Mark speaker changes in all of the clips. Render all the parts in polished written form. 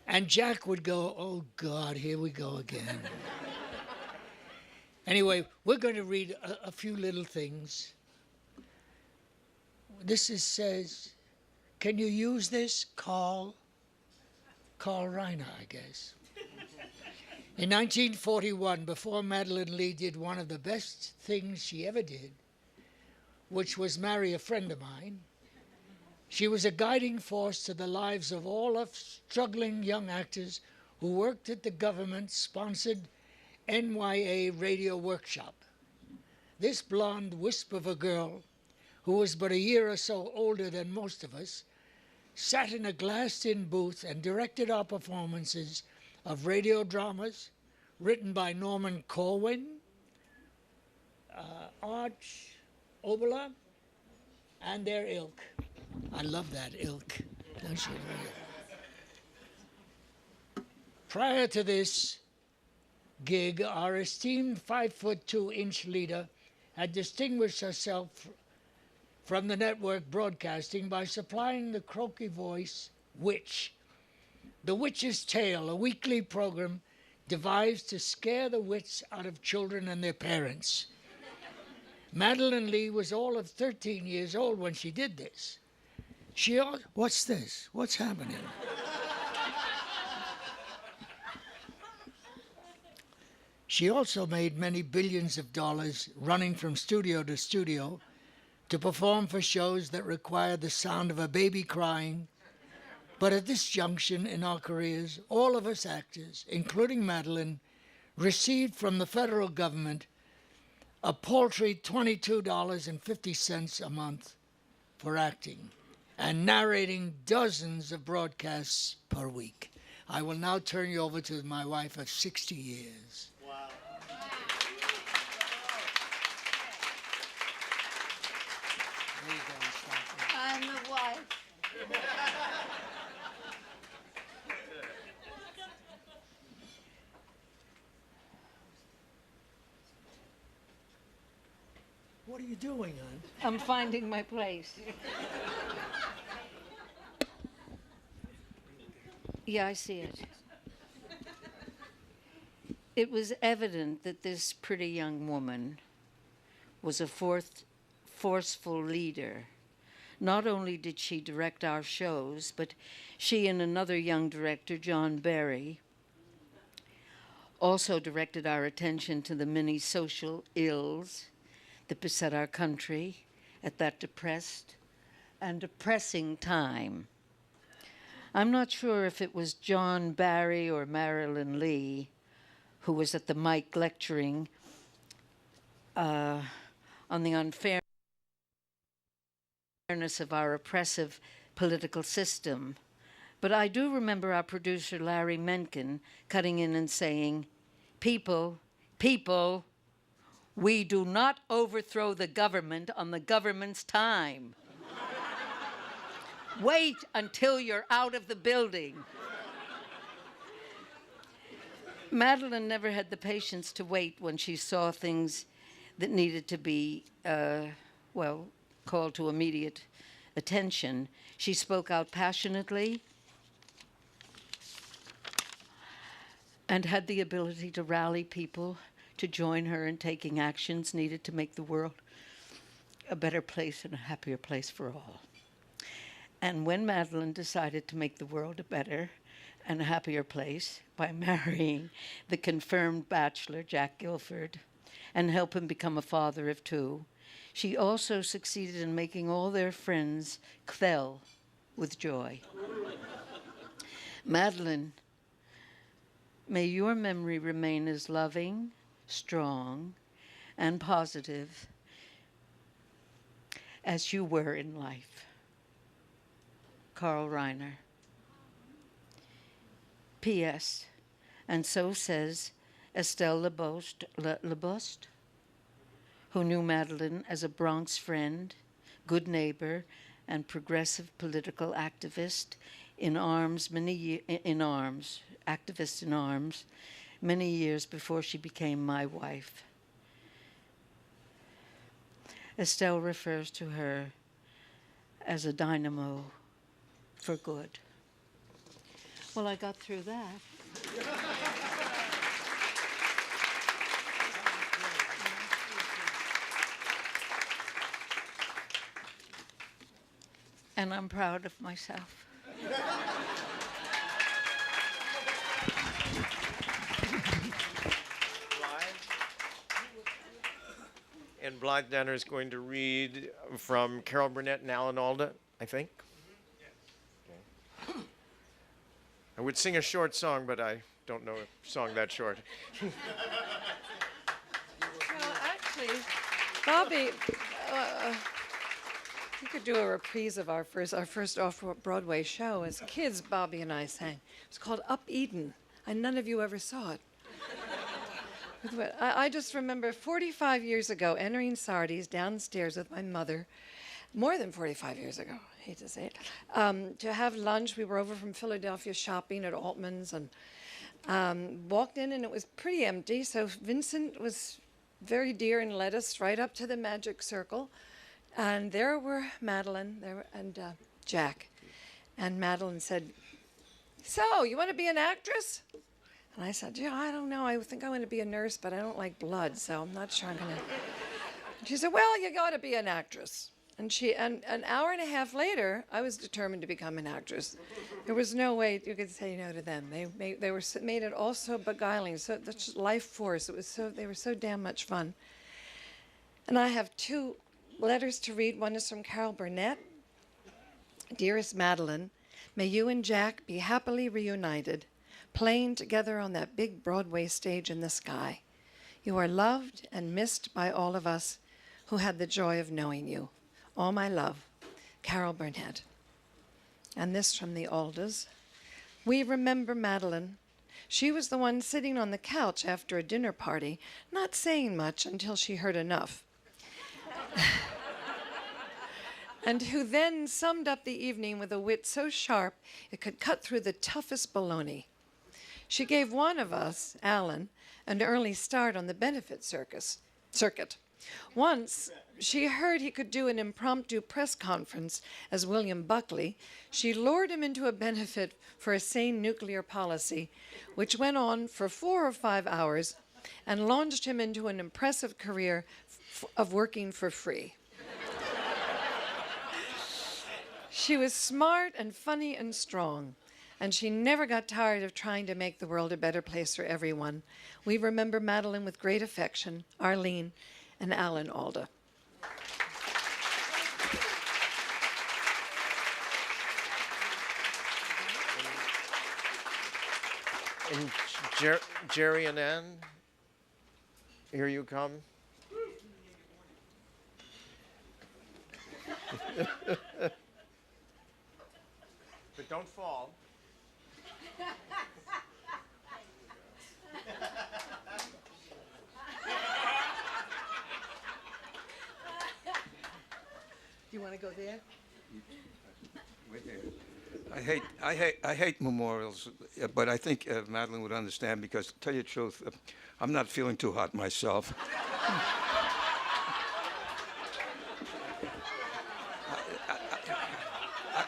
Speaker 1: And Jack would go, "Oh God, here we go again." Anyway, we're going to read a few little things. This is says, can you use this? Carl Reiner, I guess. In 1941, before Madeline Lee did one of the best things she ever did, which was marry a friend of mine, she was a guiding force to the lives of all of struggling young actors who worked at the government-sponsored NYA radio workshop. This blonde wisp of a girl, who was but a year or so older than most of us, sat in a glassed-in booth and directed our performances of radio dramas written by Norman Corwin, Arch Oboler, and their ilk. I love that ilk, don't you? Prior to this gig, our esteemed 5'2" leader had distinguished herself from the network broadcasting by supplying the croaky voice Witch. The Witch's Tale, a weekly program devised to scare the wits out of children and their parents. Madeline Lee was all of 13 years old when she did this. What's this? What's happening? She also made many billions of dollars running from studio to studio to perform for shows that required the sound of a baby crying. But at this junction in our careers, all of us actors, including Madeline, received from the federal government a paltry $22.50 a month for acting and narrating dozens of broadcasts per week. I will now turn you over to my wife of 60 years.
Speaker 2: Wow.
Speaker 1: There you go, Stockton.
Speaker 3: I'm the wife.
Speaker 1: What are you doing, hon?
Speaker 3: I'm finding my place. Yeah, I see it. It was evident that this pretty young woman was a forceful leader. Not only did she direct our shows, but she and another young director, John Barry, also directed our attention to the many social ills that beset our country at that depressed and depressing time. I'm not sure if it was John Barry or Madeline Lee who was at the mic lecturing on the unfairness of our oppressive political system. But I do remember our producer, Larry Menken, cutting in and saying, people, we do not overthrow the government on the government's time. Wait until you're out of the building. Madeline never had the patience to wait when she saw things that needed to be, called to immediate attention. She spoke out passionately and had the ability to rally people to join her in taking actions needed to make the world a better place and a happier place for all. And when Madeline decided to make the world a better and a happier place by marrying the confirmed bachelor, Jack Gilford, and help him become a father of two, she also succeeded in making all their friends quell with joy. Madeline, may your memory remain as loving, strong, and positive as you were in life. Carl Reiner. P.S. And so says Estelle Lebost, who knew Madeline as a Bronx friend, good neighbor, and progressive political activist activist in arms, many years before she became my wife. Estelle refers to her as a dynamo for good. Well, I got through that. And I'm proud of myself.
Speaker 2: And Blythe Danner is going to read from Carol Burnett and Alan Alda, I think. Okay. I would sing a short song, but I don't know a song that short.
Speaker 4: Well, actually, Bobby, we could do a reprise of our first off-Broadway show. As kids, Bobby and I sang. It was called Up Eden, and none of you ever saw it. I just remember 45 years ago entering Sardis downstairs with my mother, more than 45 years ago, I hate to say it, to have lunch. We were over from Philadelphia shopping at Altman's and walked in, and it was pretty empty. So Vincent was very dear and led us right up to the magic circle. And there were Madeline and Jack. And Madeline said, "So, you want to be an actress?" And I said, "Yeah, I don't know. I think I want to be a nurse, but I don't like blood, so I'm not sure I'm going to." She said, "Well, you got to be an actress." And an hour and a half later, I was determined to become an actress. There was no way you could say no to them. They made it all so beguiling, so that's life force. They were so damn much fun. And I have two letters to read. One is from Carol Burnett. "Dearest Madeline, may you and Jack be happily reunited, playing together on that big Broadway stage in the sky. You are loved and missed by all of us who had the joy of knowing you. All my love, Carol Burnett." And this from the Aldas. "We remember Madeline. She was the one sitting on the couch after a dinner party, not saying much until she heard enough. And who then summed up the evening with a wit so sharp it could cut through the toughest baloney. She gave one of us, Alan, an early start on the benefit circuit. Once she heard he could do an impromptu press conference as William Buckley. She lured him into a benefit for a sane nuclear policy, which went on for 4 or 5 hours and launched him into an impressive career of working for free. She was smart and funny and strong, and she never got tired of trying to make the world a better place for everyone. We remember Madeline with great affection, Arlene and Alan Alda."
Speaker 2: And Jerry and Ann, here you come. But don't fall.
Speaker 4: Do you want to go there?
Speaker 5: I hate memorials, but I think Madeline would understand because, to tell you the truth, I'm not feeling too hot myself.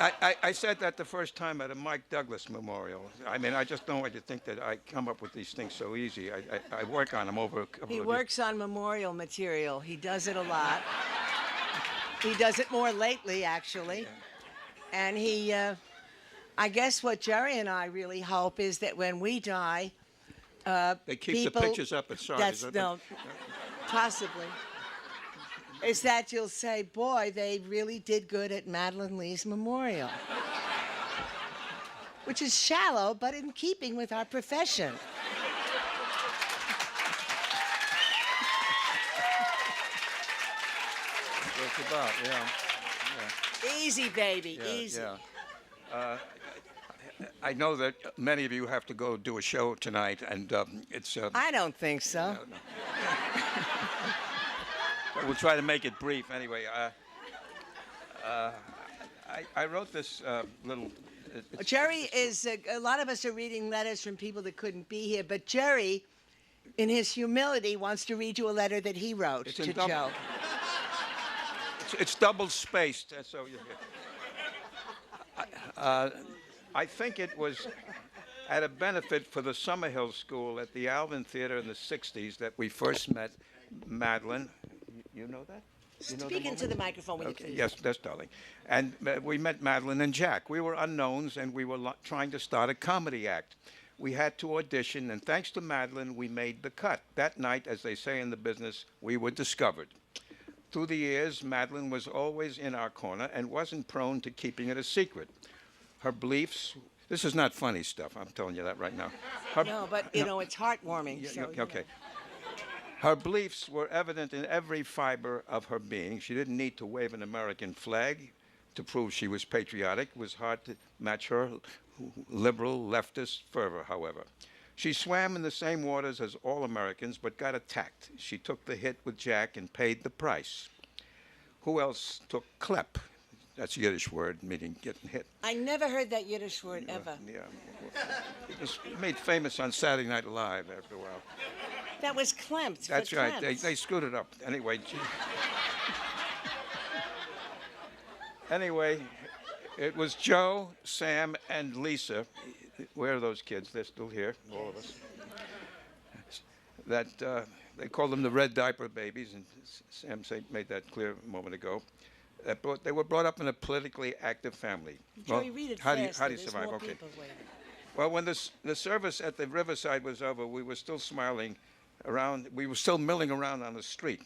Speaker 5: I said that the first time at a Mike Douglas memorial. I mean, I just don't want you to think that I come up with these things so easy. I work on them over a couple of
Speaker 6: He
Speaker 5: years.
Speaker 6: works on memorial material. He does it a lot. He does it more lately, actually. And I guess what Jerry and I really hope is that when we die,
Speaker 5: They keep the pictures up at Sardis.
Speaker 6: Possibly. Is that you'll say, boy, they really did good at Madeline Lee's memorial. Which is shallow, but in keeping with our profession.
Speaker 5: That's what it's about, yeah.
Speaker 6: Easy, baby,
Speaker 5: Yeah,
Speaker 6: easy.
Speaker 5: yeah. I know that many of you have to go do a show tonight, and it's...
Speaker 6: I don't think so.
Speaker 5: We'll try to make it brief anyway. I wrote this little...
Speaker 6: Jerry is, a lot of us are reading letters from people that couldn't be here, but Jerry, in his humility, wants to read you a letter that he wrote
Speaker 5: It's
Speaker 6: to
Speaker 5: in double-
Speaker 6: Joe.
Speaker 5: It's double-spaced, so you... I think it was... at a benefit for the Summerhill School at the Alvin Theater in the 60s that we first met Madeline. You know that? You know
Speaker 6: Speak into the microphone, will you
Speaker 5: Okay,
Speaker 6: please?
Speaker 5: yes, darling. And we met Madeline and Jack. We were unknowns, and we were trying to start a comedy act. We had to audition, and thanks to Madeline, we made the cut. That night, as they say in the business, we were discovered. Through the years, Madeline was always in our corner and wasn't prone to keeping it a secret. Her beliefs, this is not funny stuff, I'm telling you that right now.
Speaker 6: No, but you know, it's heartwarming.
Speaker 5: Yeah,
Speaker 6: so,
Speaker 5: yeah,
Speaker 6: you know.
Speaker 5: okay. Her beliefs were evident in every fiber of her being. She didn't need to wave an American flag to prove she was patriotic. It was hard to match her liberal leftist fervor, however. She swam in the same waters as all Americans, but got attacked. She took the hit with Jack and paid the price. Who else took klep? That's a Yiddish word meaning getting hit.
Speaker 6: I never heard that Yiddish word ever.
Speaker 5: Yeah. It was made famous on Saturday Night Live after a while.
Speaker 6: That was Klempt.
Speaker 5: That's
Speaker 6: for
Speaker 5: right.
Speaker 6: Klempt.
Speaker 5: They screwed it up. Anyway, it was Joe, Sam, and Lisa. Where are those kids? They're still here, all of us. That they called them the red diaper babies, and Sam made that clear a moment ago. They were brought up in a politically active family.
Speaker 6: Joey, read it
Speaker 5: how do
Speaker 6: faster.
Speaker 5: you
Speaker 6: There's
Speaker 5: survive?
Speaker 6: more
Speaker 5: Okay.
Speaker 6: people waiting.
Speaker 5: Well, when the service at the Riverside was over, we were still smiling around. We were still milling around on the street.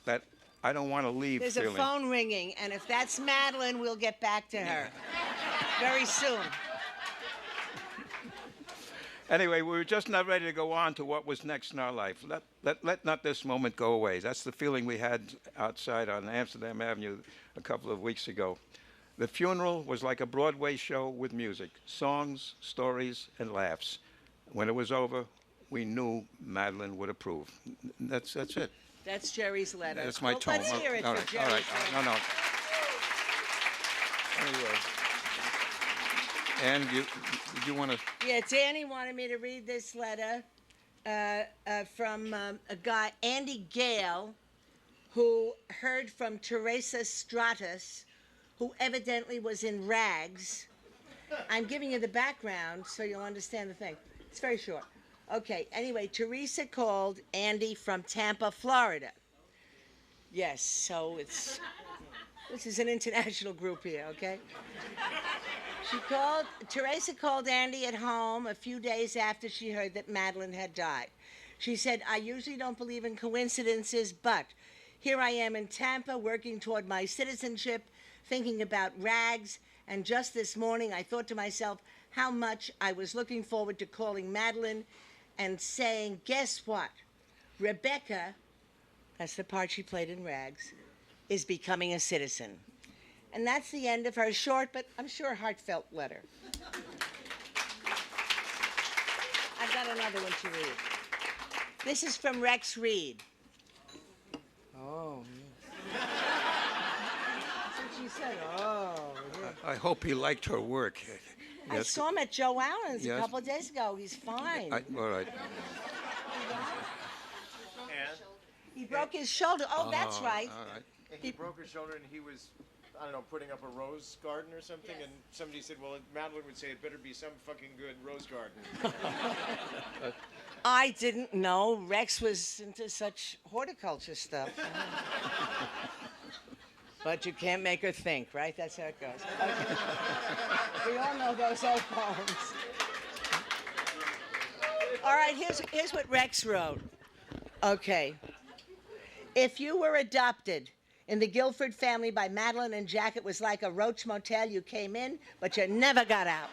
Speaker 5: That I don't want to leave
Speaker 6: There's
Speaker 5: feeling.
Speaker 6: a phone ringing, and if that's Madeline, we'll get back to her very soon.
Speaker 5: Anyway, we were just not ready to go on to what was next in our life. Let not this moment go away. That's the feeling we had outside on Amsterdam Avenue a couple of weeks ago. The funeral was like a Broadway show with music, songs, stories, and laughs. When it was over, we knew Madeline would approve. That's it.
Speaker 6: That's Jerry's letter.
Speaker 5: That's my
Speaker 6: Well,
Speaker 5: tone.
Speaker 6: Let's hear it
Speaker 5: all
Speaker 6: for
Speaker 5: right,
Speaker 6: Jerry's
Speaker 5: all right.
Speaker 6: letter.
Speaker 5: No. Anyway. And you want to?
Speaker 6: Yeah, Danny wanted me to read this letter from a guy, Andy Gale, who heard from Teresa Stratus, who evidently was in rags. I'm giving you the background so you'll understand the thing. It's very short. Okay, anyway, Teresa called Andy from Tampa, Florida. Yes, so this is an international group here, okay? Teresa called Andy at home a few days after she heard that Madeline had died. She said, I usually don't believe in coincidences, but here I am in Tampa working toward my citizenship, thinking about rags, and just this morning I thought to myself how much I was looking forward to calling Madeline and saying, guess what? Rebecca, that's the part she played in rags, is becoming a citizen. And that's the end of her short, but I'm sure heartfelt letter. I've got another one to read. This is from Rex Reed. Oh, yeah. That's what she said. Oh, yeah.
Speaker 5: I hope he liked her work.
Speaker 6: I saw him at Joe Allen's a
Speaker 5: Yes.
Speaker 6: couple of days ago. He's fine.
Speaker 5: All right.
Speaker 2: And
Speaker 6: He broke his shoulder. Oh, that's right.
Speaker 5: All right.
Speaker 2: he broke his shoulder and he was, I don't know, putting up a rose garden or something.
Speaker 6: Yes.
Speaker 2: And somebody said, well, Madeline would say it better be some fucking good rose garden.
Speaker 6: I didn't know Rex was into such horticulture stuff. But you can't make her think, right? That's how it goes. Okay. We all know those old poems. All right, here's what Rex wrote. Okay. If you were adopted in the Gilford family by Madeline and Jack, it was like a Roach Motel. You came in, but you never got out.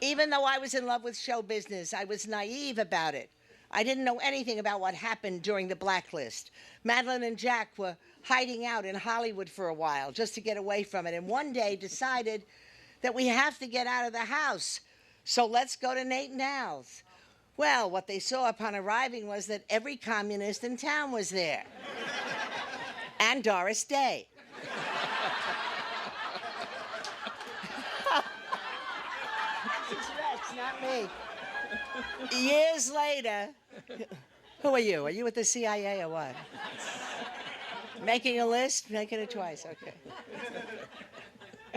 Speaker 6: Even though I was in love with show business, I was naive about it. I didn't know anything about what happened during the blacklist. Madeline and Jack were hiding out in Hollywood for a while just to get away from it, and one day decided that we have to get out of the house. So let's go to Nate and Al's. Well, what they saw upon arriving was that every communist in town was there. And Doris Day. This is Rex, not me. Years later, who are you? Are you at the CIA or what? Making a list? Making it twice, okay.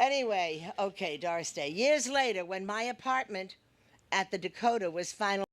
Speaker 6: Anyway, okay, Doris Day. Years later, when my apartment at the Dakota was finally